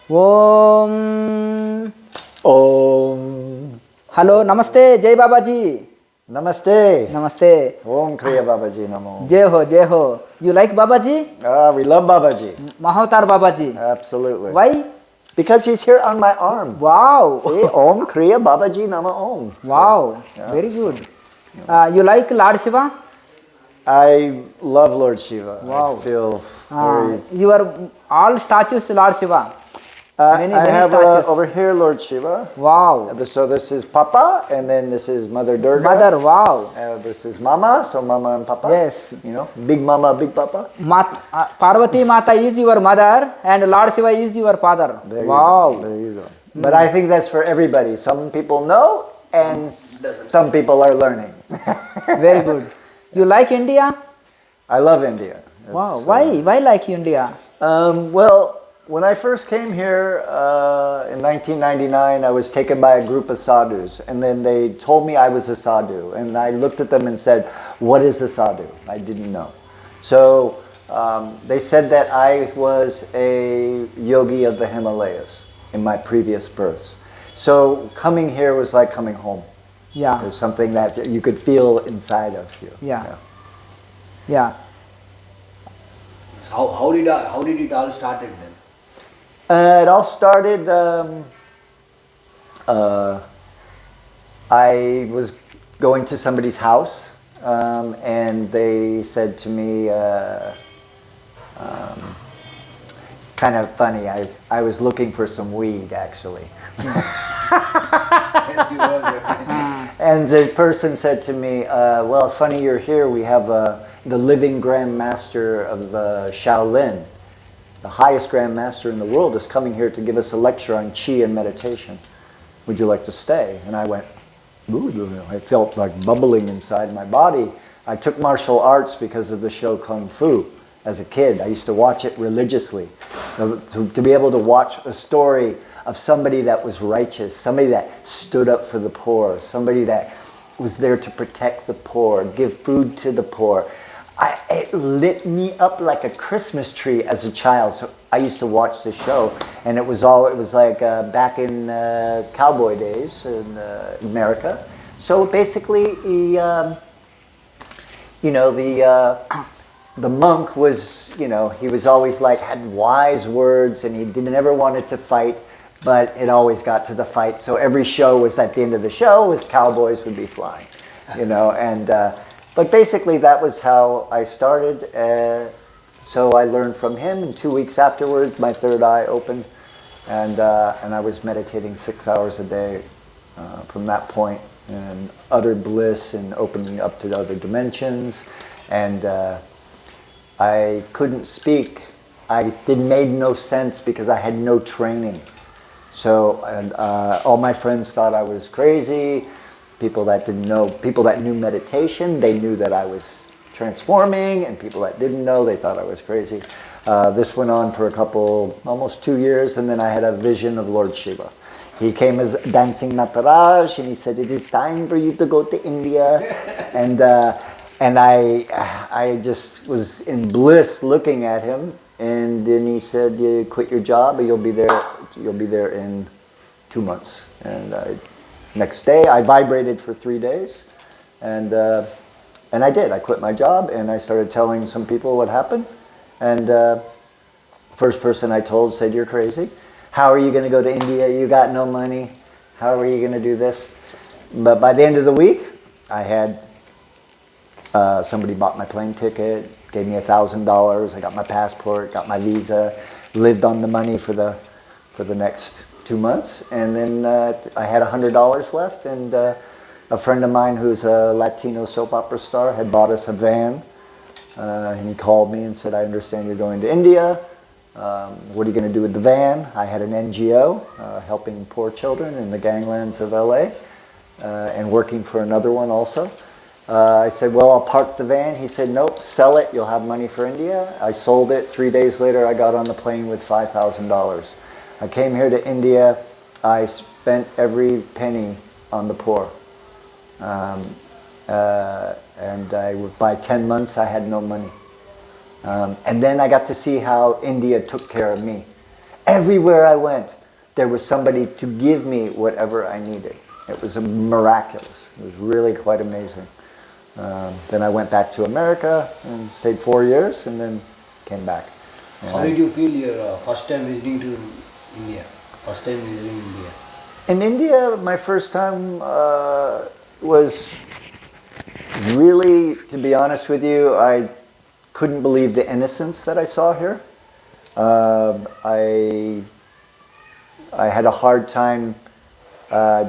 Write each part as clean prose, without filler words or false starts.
Om. Om. Hello, Namaste, Jai Babaji. Namaste. Namaste. Om Kriya Babaji Namo. Jai ho, Jai ho. You like Babaji? We love Babaji. Mahotar Babaji. Absolutely. Why? Because he's here on my arm. Wow. See? Om Kriya Babaji Nama Om. Wow. Very good. You like Lord Shiva? I love Lord Shiva. Wow. I feel very... Your all statues Lord Shiva. I have statues. over here Lord Shiva. Wow. So this is Papa, and then this is Mother Durga. Mother, wow. This is Mama, so Mama and Papa. Yes. You know, Big Mama, Big Papa. Parvati Mata is your mother and Lord Shiva is your father. Wow. There you go. But I think that's for everybody. Some people know, and some people are learning. Very good. You like India? I love India. Wow. Why? Why like India? Well, when I first came here in 1999, I was taken by a group of sadhus, and then they told me I was a sadhu, and I looked at them and said, "What is a sadhu?" I didn't know. So they said that I was a yogi of the Himalayas in my previous births. So coming here was like coming home. Yeah. It was something that you could feel inside of you. Yeah. Yeah. So how did it all started then? It all started, I was going to somebody's house, and they said to me, kind of funny, I was looking for some weed actually. Yes, you were. And the person said to me, well, funny you're here, we have the living Grand Master of Shaolin. The highest Grand Master in the world is coming here to give us a lecture on Qi and meditation. Would you like to stay? And I went, ooh, I felt like bubbling inside my body. I took martial arts because of the show Kung Fu as a kid. I used to watch it religiously. To be able to watch a story of somebody that was righteous, somebody that stood up for the poor, somebody that was there to protect the poor, give food to the poor. It lit me up like a Christmas tree as a child. So I used to watch the show, and it was like back in cowboy days in America. So basically, the monk was, he was always like, had wise words, and he never wanted to fight, but it always got to the fight. So every show was, at the end of the show, was cowboys would be flying, but basically that was how I started. So I learned from him, and 2 weeks afterwards my third eye opened, and I was meditating 6 hours a day from that point, and utter bliss and opening up to other dimensions. And I couldn't speak. It made no sense because I had no training. So all my friends thought I was crazy. People that knew meditation, they knew that I was transforming, and people that didn't know, they thought I was crazy. This went on for almost 2 years, and then I had a vision of Lord Shiva. He came as dancing Nataraj, and he said, "It is time for you to go to India." And I just was in bliss looking at him, and then he said, "You quit your job, and you'll be there in 2 months." And next day, I vibrated for 3 days, and I did. I quit my job, and I started telling some people what happened. And first person I told said, "You're crazy. How are you going to go to India? You got no money. How are you going to do this?" But by the end of the week, I had somebody bought my plane ticket, gave me $1,000. I got my passport, got my visa, lived on the money for the next 2 months, and then I had $100 left, and a friend of mine who's a Latino soap opera star had bought us a van, and he called me and said, "I understand you're going to India. What are you going to do with the van?" I had an NGO helping poor children in the ganglands of LA, and working for another one also. I said, "Well, I'll park the van." He said, "Nope, sell it. You'll have money for India." I sold it. 3 days later, I got on the plane with $5,000. I came here to India. I spent every penny on the poor. And by 10 months, I had no money. And then I got to see how India took care of me. Everywhere I went, there was somebody to give me whatever I needed. It was miraculous. It was really quite amazing. Then I went back to America and stayed 4 years and then came back. How did you feel your first time visiting to India? First time visiting India? In India, my first time was really, to be honest with you, I couldn't believe the innocence that I saw here. I had a hard time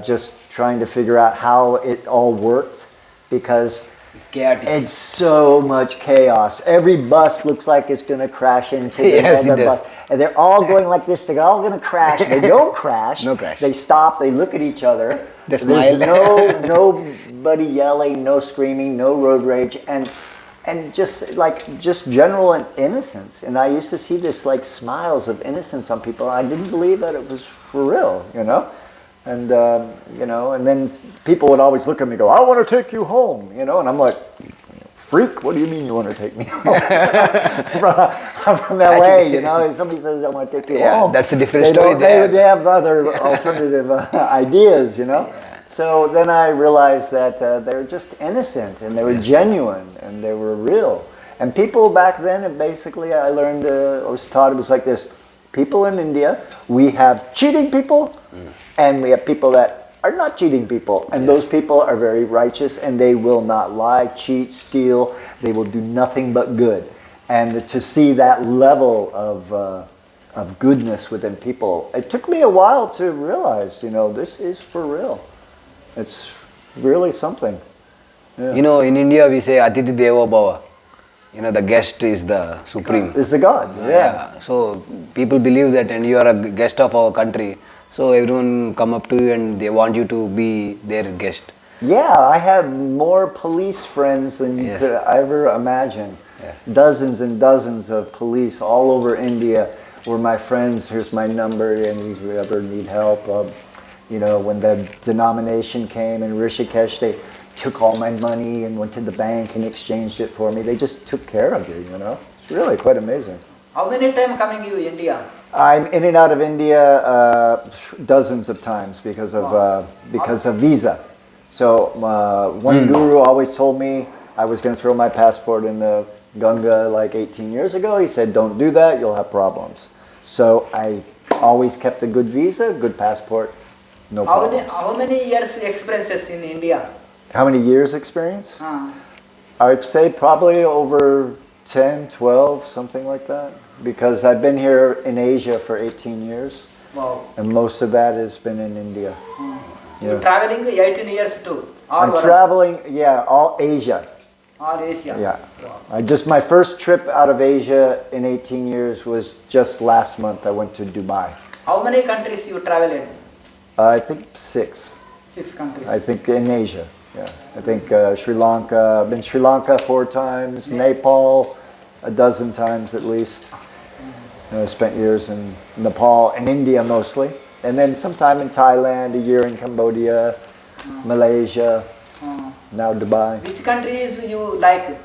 just trying to figure out how it all worked because It's chaotic. it's so much chaos. Every bus looks like it's going to crash into the Yes, other it bus. does. And they're all going like this. They're all going to crash. They don't crash. No crash. They stop. They look at each other. They There's smile. nobody yelling, no screaming, no road rage, and just general innocence. And I used to see this like smiles of innocence on people. I didn't believe that it was for real, you know. And and then people would always look at me and go, "I want to take you home," you know. And I'm like, "Freak, what do you mean you want to take me home?" I'm from LA, you know. If somebody says, "I want to take you home," that's a different they story don't- there. They have other alternative ideas, you know. So then I realized that they were just innocent and they were genuine and they were real. And people back then, and basically I learned, I was taught it was like this. People in India, we have cheating people and we have people that are not cheating people. And those people are very righteous and they will not lie, cheat, steal. They will do nothing but good. And to see that level of goodness within people, it took me a while to realize, this is for real. It's really something. Yeah. You know, in India we say Atiti Devo Bhava. You know, the guest is the supreme. It's the God, yeah. So people believe that, and you are a guest of our country. So everyone come up to you and they want you to be their guest. Yeah, I have more police friends than you could ever imagine. Yes. Dozens and dozens of police all over India were my friends. Here's my number, and if you ever need help. When the denomination came in Rishikesh, they took all my money and went to the bank and exchanged it for me. They just took care of you, It's really quite amazing. How many times coming to India? I'm in and out of India dozens of times because of visa. So one guru always told me I was going to throw my passport in the Ganga like 18 years ago. He said, "Don't do that, you'll have problems." So I always kept a good visa, good passport, no problems. How many years experiences in India? How many years experience? I'd say probably over 10, 12, something like that. Because I've been here in Asia for 18 years. Wow. And most of that has been in India. You're traveling 18 years too? I'm traveling, all Asia. All Asia? Yeah. Wow. My first trip out of Asia in 18 years was just last month. I went to Dubai. How many countries you traveled? I think 6. 6 countries. I think in Asia. Yeah. I think Sri Lanka. I've been Sri Lanka 4 times. Nepal a dozen times at least. I spent years in Nepal and India mostly. And then sometime in Thailand, a year in Cambodia, Malaysia, now Dubai. Which countries you like?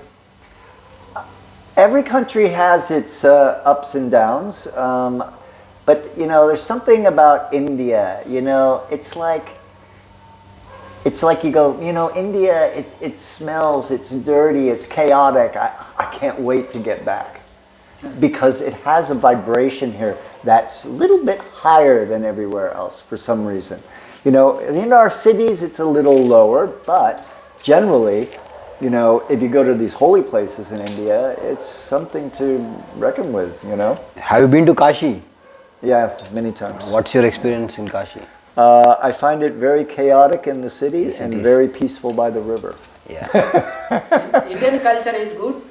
Every country has its ups and downs. But, there's something about India, it's like you go, India, it smells, it's dirty, it's chaotic. I can't wait to get back. Because it has a vibration here that's a little bit higher than everywhere else for some reason. In our cities it's a little lower, but generally, if you go to these holy places in India, it's something to reckon with, Have you been to Kashi? Yeah, many times. What's your experience in Kashi? I find it very chaotic in the city and very peaceful by the river. Yeah. Indian culture is good?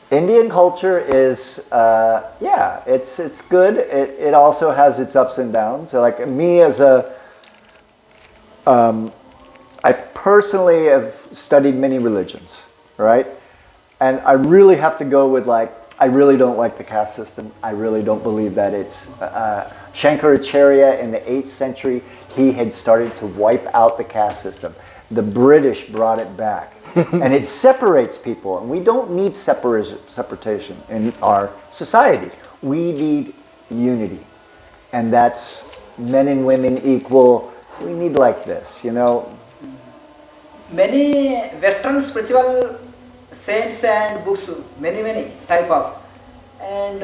Indian culture is, it's good. It also has its ups and downs. So like me as I personally have studied many religions, right? And I really have to go with I really don't like the caste system. I really don't believe that it's... Shankaracharya in the 8th century, he had started to wipe out the caste system. The British brought it back. And it separates people. And we don't need separation in our society. We need unity. and that's men and women equal. We need like this, you know. Many Western spiritual saints and books, many type of, and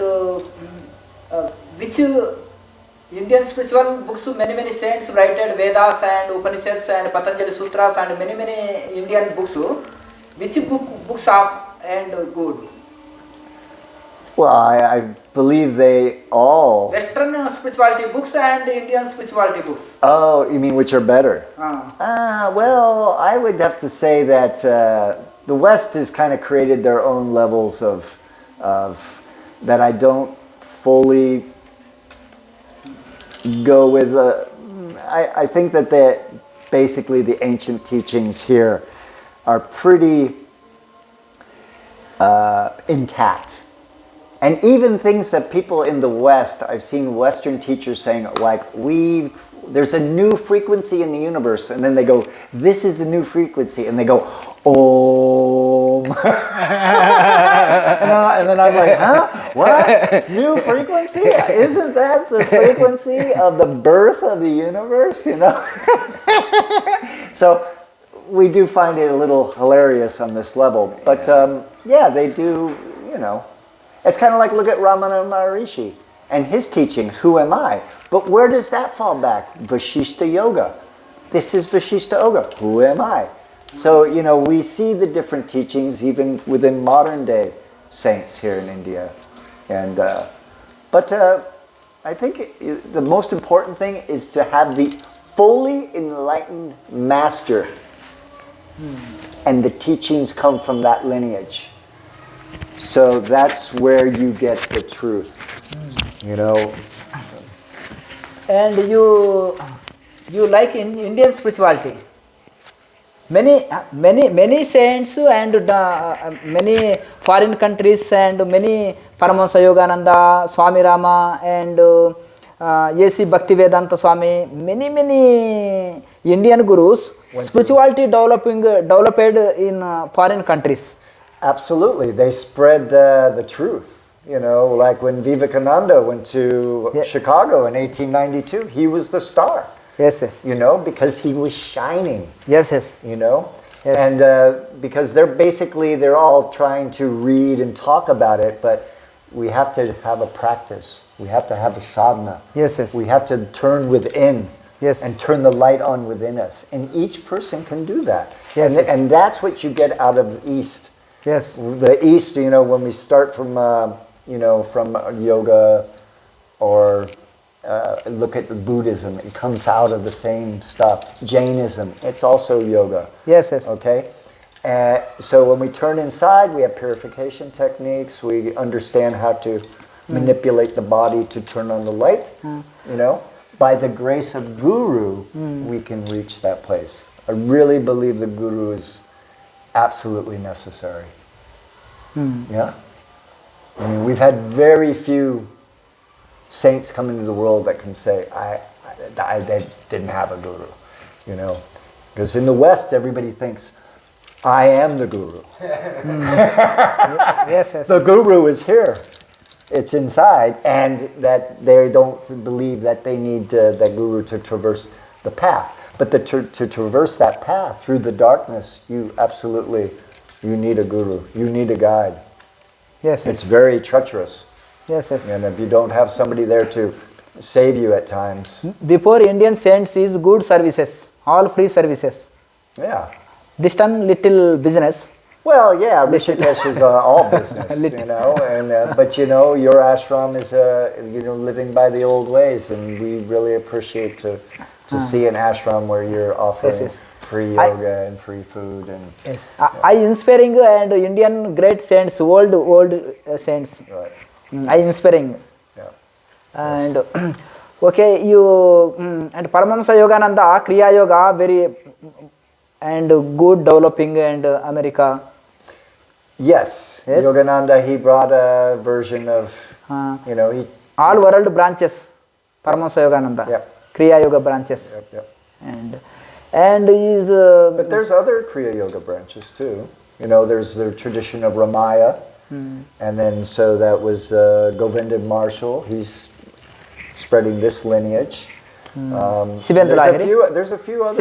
which Indian spiritual books, many saints written Vedas and Upanishads and Patanjali Sutras and many Indian books. Which books are and good? Well, I believe they all. Western spirituality books and Indian spirituality books. Oh, you mean which are better? Well, I would have to say that the West has kind of created their own levels of that I don't fully go with. I think that basically the ancient teachings here are pretty intact. And even things that people in the West, I've seen Western teachers saying, like, there's a new frequency in the universe, and then they go, this is the new frequency, and they go, Om. and then I'm like, huh? What? New frequency? Isn't that the frequency of the birth of the universe? You know? So we do find it a little hilarious on this level. But yeah, they do, you know. It's kind of like, look at Ramana Maharishi and his teaching, who am I? But where does that fall back? Vashishta Yoga. This is Vashishta Yoga. Who am I? So, you know, we see the different teachings even within modern day saints here in India. And, but I think the most important thing is to have the fully enlightened master. And the teachings come from that lineage. So that's where you get the truth, you know. And you like in Indian spirituality. Many saints and many foreign countries and many Paramahansa Yogananda, Swami Rama and A.C. Bhaktivedanta Swami, many Indian gurus, spirituality developed in foreign countries. Absolutely, they spread the truth. You know, like when Vivekananda went to Chicago in 1892, he was the star. Yes. You know, because he was shining. Yes. You know, yes. And because they're all trying to read and talk about it, but we have to have a practice. We have to have a sadhana. Yes. We have to turn within. Yes. And turn the light on within us, and each person can do that. Yes. And that's what you get out of the East. Yes. The East, you know, when we start from, you know, from yoga or look at the Buddhism, it comes out of the same stuff. Jainism, it's also yoga. Yes. Okay? So when we turn inside, we have purification techniques. We understand how to manipulate the body to turn on the light. You know? By the grace of Guru, we can reach that place. I really believe the Guru is absolutely necessary. Yeah? I mean, we've had very few saints come into the world that can say, I didn't have a Guru, you know? Because in the West, everybody thinks, I am the Guru. Yes. The Guru is here. It's inside, and that they don't believe that they need that Guru to traverse the path. But to traverse that path through the darkness, you need a Guru. You need a guide. Yes. It's very treacherous. Yes. And if you don't have somebody there to save you at times. Before Indian saints is good services, all free services. Yeah. This time little business. Well, yeah, Rishikesh is all business, you know, and but you know, your ashram is you know, living by the old ways, and we really appreciate to see an ashram where you're offering free yoga and free food and. Yes. I inspiring and Indian great saints, old saints. Right. I inspiring. Yeah. And okay, you and Paramahansa Yogananda, Kriyayoga very and good developing and America. Yes. Yogananda, he brought a version of, you know, all world branches, Paramahansa Yogananda. Yep. Kriyayoga branches. Yep. And is. But there's other Kriya Yoga branches too. You know, there's the tradition of Ramaya, and then so that was Govinda Marshall. He's spreading this lineage. Sivendu There's a few other.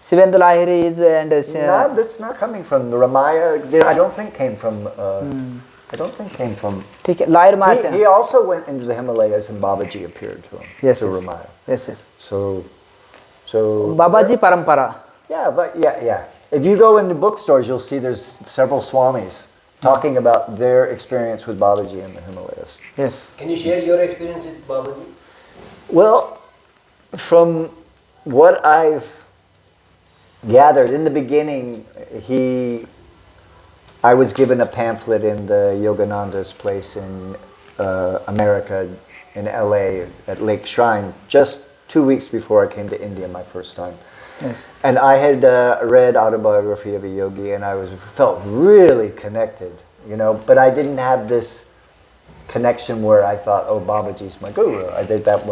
Sivendu Lahiri is and This is not coming from the Ramaya. I don't think came from. I don't think came from. He also went into the Himalayas and Babaji appeared to him. Yes, to yes. Ramaya. Yes, yes. So. Babaji Parampara. Yeah. If you go into bookstores, you'll see there's several Swamis talking about their experience with Babaji in the Himalayas. Yes. Can you share your experience with Babaji? Well, from what I've gathered, in the beginning, I was given a pamphlet in the Yogananda's place in America, in LA, at Lake Shrine, just 2 weeks before I came to India my first time. Yes. And I had read Autobiography of a Yogi, and I felt really connected, but I didn't have this connection where I thought, oh, Babaji's my guru. That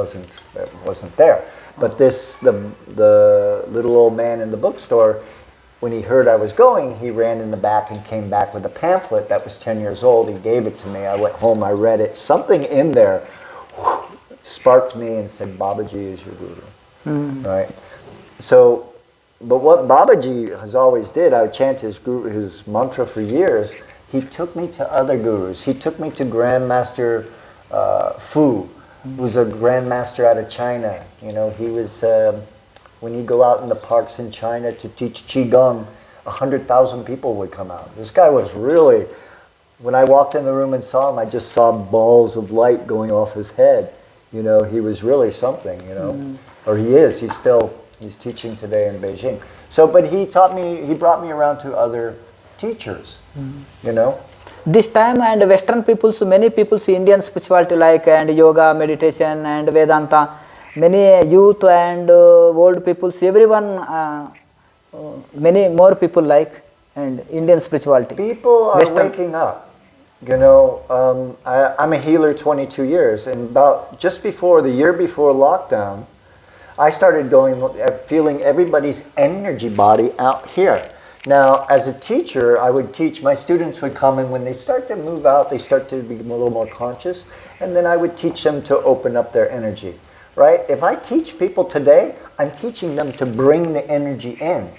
wasn't there. But the little old man in the bookstore, when he heard I was going, he ran in the back and came back with a pamphlet that was 10 years old. He gave it to me. I went home, I read it. Something in there sparked me and said, Babaji is your guru. Right? So, but what Babaji has always did, I would chant his mantra for years. He took me to other gurus. He took me to Grandmaster Fu, who's a grandmaster out of China. He was, when he'd go out in the parks in China to teach Qigong, 100,000 people would come out. This guy was really, when I walked in the room and saw him, I just saw balls of light going off his head. He was really something, or he is. He's teaching today in Beijing. So, but he brought me around to other teachers, This time and Western peoples, many peoples, Indian spirituality like and yoga, meditation and Vedanta, many youth and old peoples, everyone, many more people like and Indian spirituality. People are waking up. I'm a healer 22 years, and just before, the year before lockdown, I started feeling everybody's energy body out here. Now, as a teacher, I would teach, my students would come, and when they start to move out, they start to be a little more conscious, and then I would teach them to open up their energy, right? If I teach people today, I'm teaching them to bring the energy in.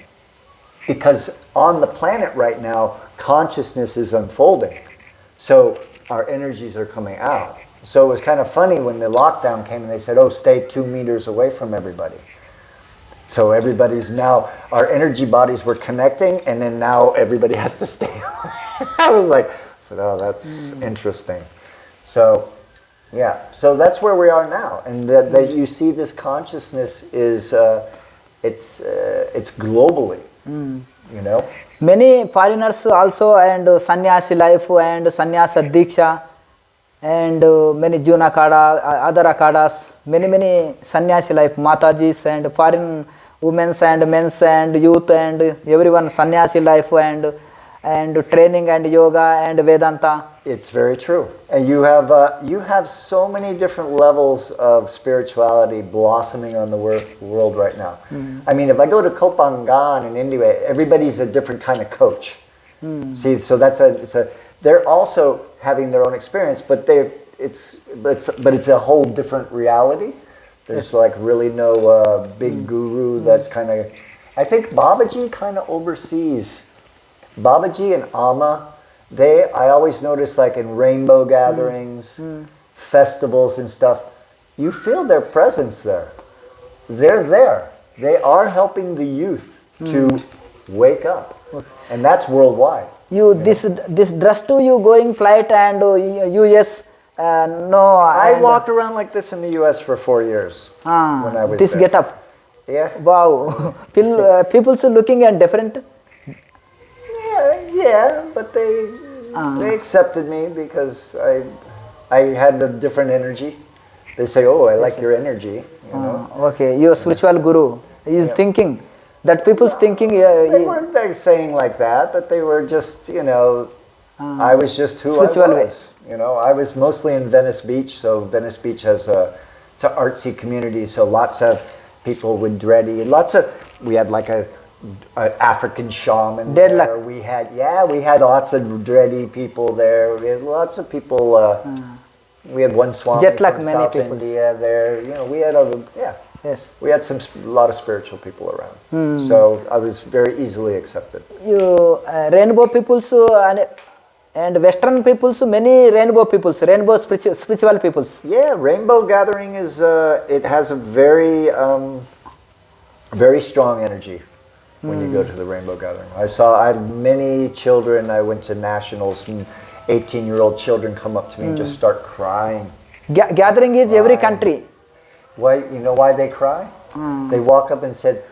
Because on the planet right now, consciousness is unfolding. So our energies are coming out. So it was kind of funny when the lockdown came and they said, oh, stay 2 meters away from everybody. So everybody's now, our energy bodies were connecting, and then now everybody has to stay. I was like, oh, that's interesting. So, yeah, so that's where we are now. And that you see this consciousness is, it's globally, Many foreigners also and sannyasi life and sannyasa diksha and many Juna Akada, other Akadas, many sannyasi life, Matajis and foreign women's and men's and youth and everyone sannyasi life and training and yoga and Vedanta. It's very true. And you have so many different levels of spirituality blossoming on the world right now. I mean, if I go to Kopangan in India, everybody's a different kind of coach. See, so they're also having their own experience, but it's a whole different reality. There's like really no big guru that's kind of, I think Babaji kind of oversees. Babaji and Amma, I always notice like in rainbow gatherings, festivals and stuff, you feel their presence there. They're there. They are helping the youth to wake up. And that's worldwide. This dress too, you going flight and US, no. I walked around like this in the US for 4 years when I was this there. get up. Yeah. Wow. People's looking at different. Yeah, but they accepted me because I had a different energy. They say, "Oh, I like your energy." Okay, your spiritual guru is thinking that people's thinking. They weren't saying like that, but they were just, I was just who I was. I was mostly in Venice Beach, so Venice Beach has it's an artsy community, so lots of people with dready, we had like a African shaman there. We had lots of dready people there. We had lots of people We had one Swami Jet lag from many South people. India there. You know, we had Yes. we had a lot of spiritual people around. So I was very easily accepted. You rainbow peoples and Western peoples, many rainbow peoples, rainbow spiritual peoples. Yeah, rainbow gathering is it has a very very strong energy when you go to the rainbow gathering. I had many children. I went to nationals, and 18-year-old children come up to me and just start crying. Gathering is every country. Why? You know why they cry? They walk up and said,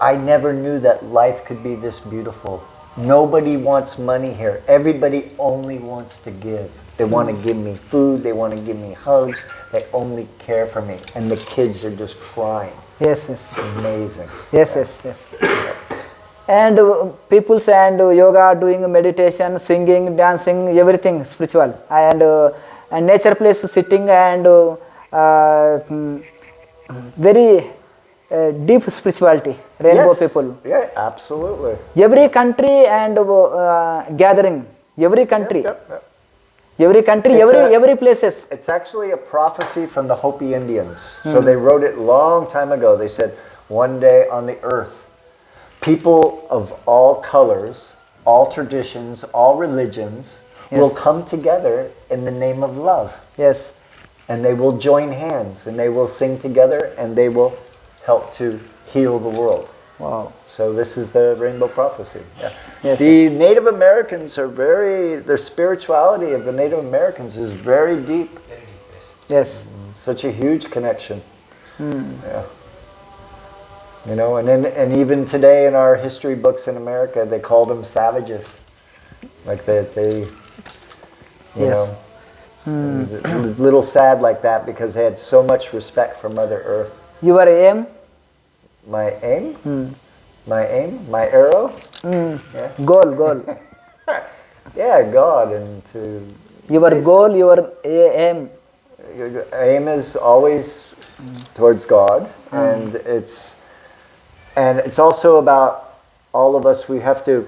"I never knew that life could be this beautiful. Nobody wants money here. Everybody only wants to give. They want to give me food. They want to give me hugs. They only care for me." And the kids are just crying. Yes, yes. Amazing. Yes, yes, yes. And peoples and yoga, doing meditation, singing, dancing, everything spiritual. And nature place sitting and very deep spirituality, rainbow Yes. people. Yeah, absolutely. Every country and gathering, every country, Yep. every country, It's every places. It's actually a prophecy from the Hopi Indians. So they wrote it long time ago. They said, one day on the earth, people of all colors, all traditions, all religions will come together in the name of love. Yes. And they will join hands and they will sing together and they will help to heal the world. Wow. So this is the rainbow prophecy. Yeah. Yes, The Native Americans are their spirituality of the Native Americans is very deep. Yes. Such a huge connection. Yeah. You know, and even today in our history books in America, they call them savages. Like they you know, it's a little sad like that because they had so much respect for Mother Earth. Your aim? My aim? My arrow? Yeah. Goal. Yeah, God, and to... Your goal, your aim. Your aim is always towards God, and it's also about all of us. We have to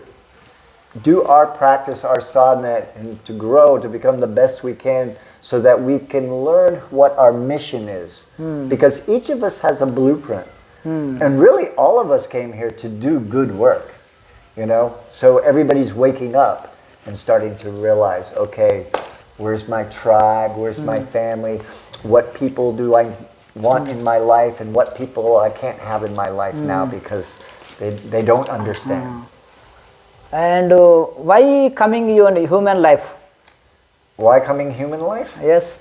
do our practice, our sadhana, and to grow, to become the best we can, so that we can learn what our mission is. Because each of us has a blueprint. And really, all of us came here to do good work, you know? So everybody's waking up and starting to realize, okay, where's my tribe? Where's my family? What people do I want in my life? And what people I can't have in my life now because they don't understand. And why coming in human life? Why coming human life? Yes.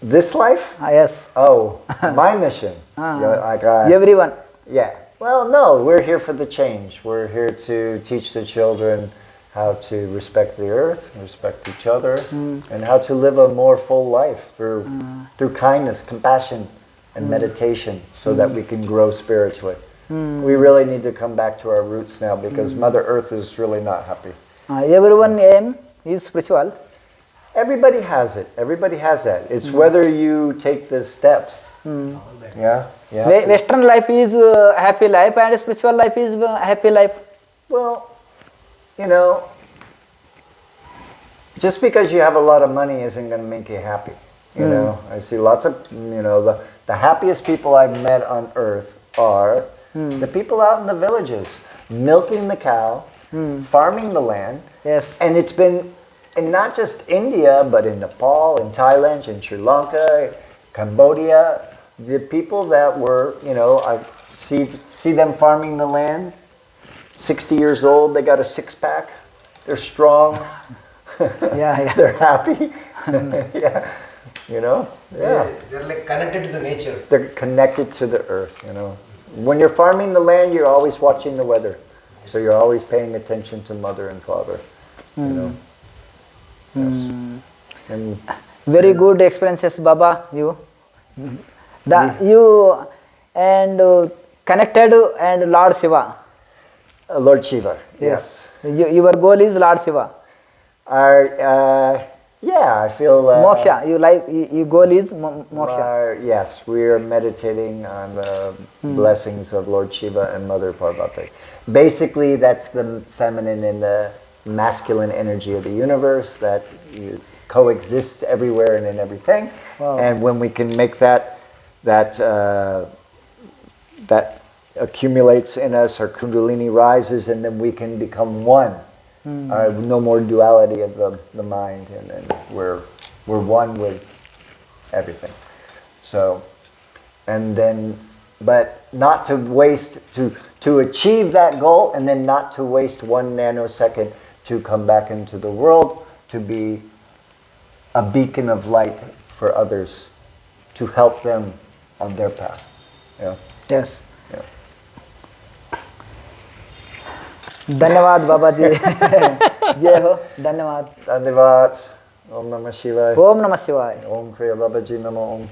This life? Yes. Oh, my mission. Everyone. Yeah. Well, no, we're here for the change. We're here to teach the children how to respect the earth, respect each other, and how to live a more full life through kindness, compassion, and meditation, so that we can grow spiritually. We really need to come back to our roots now because Mother Earth is really not happy. Everyone aim is spiritual. Everybody has it. Everybody has that. It's whether you take the steps. Yeah. Western life is happy life and spiritual life is happy life. Well, you know, just because you have a lot of money isn't going to make you happy. You know, I see lots of, the happiest people I've met on earth are the people out in the villages, milking the cow, farming the land. Yes. And it's been in not just India, but in Nepal, in Thailand, in Sri Lanka, Cambodia, the people that were, I see them farming the land, 60 years old, they got a six-pack, they're strong, Yeah. they're happy, yeah. They're like connected to the nature. They're connected to the earth, When you're farming the land, you're always watching the weather. So you're always paying attention to mother and father, Yes. And Very good experiences, Baba. You and connected and Lord Shiva. Lord Shiva, yes. Your goal is Lord Shiva. I feel... moksha. Your goal is moksha. Yes, we are meditating on the blessings of Lord Shiva and Mother Parvati. Basically, that's the feminine and the masculine energy of the universe that coexists everywhere and in everything. Wow. And when we can make that accumulates in us, our kundalini rises, and then we can become one. No more duality of the mind, and then we're one with everything. So, and then, but not to waste, to achieve that goal, and then not to waste 1 nanosecond to come back into the world, to be a beacon of light for others, to help them on their path. Yeah. Yes. Yeah. धन्यवाद बाबा जी. जय हो. धन्यवाद. Dhanyavad. Om Namah Shivaya. ओम नमः शिवाय. Om Kriya Babaji Namo Om.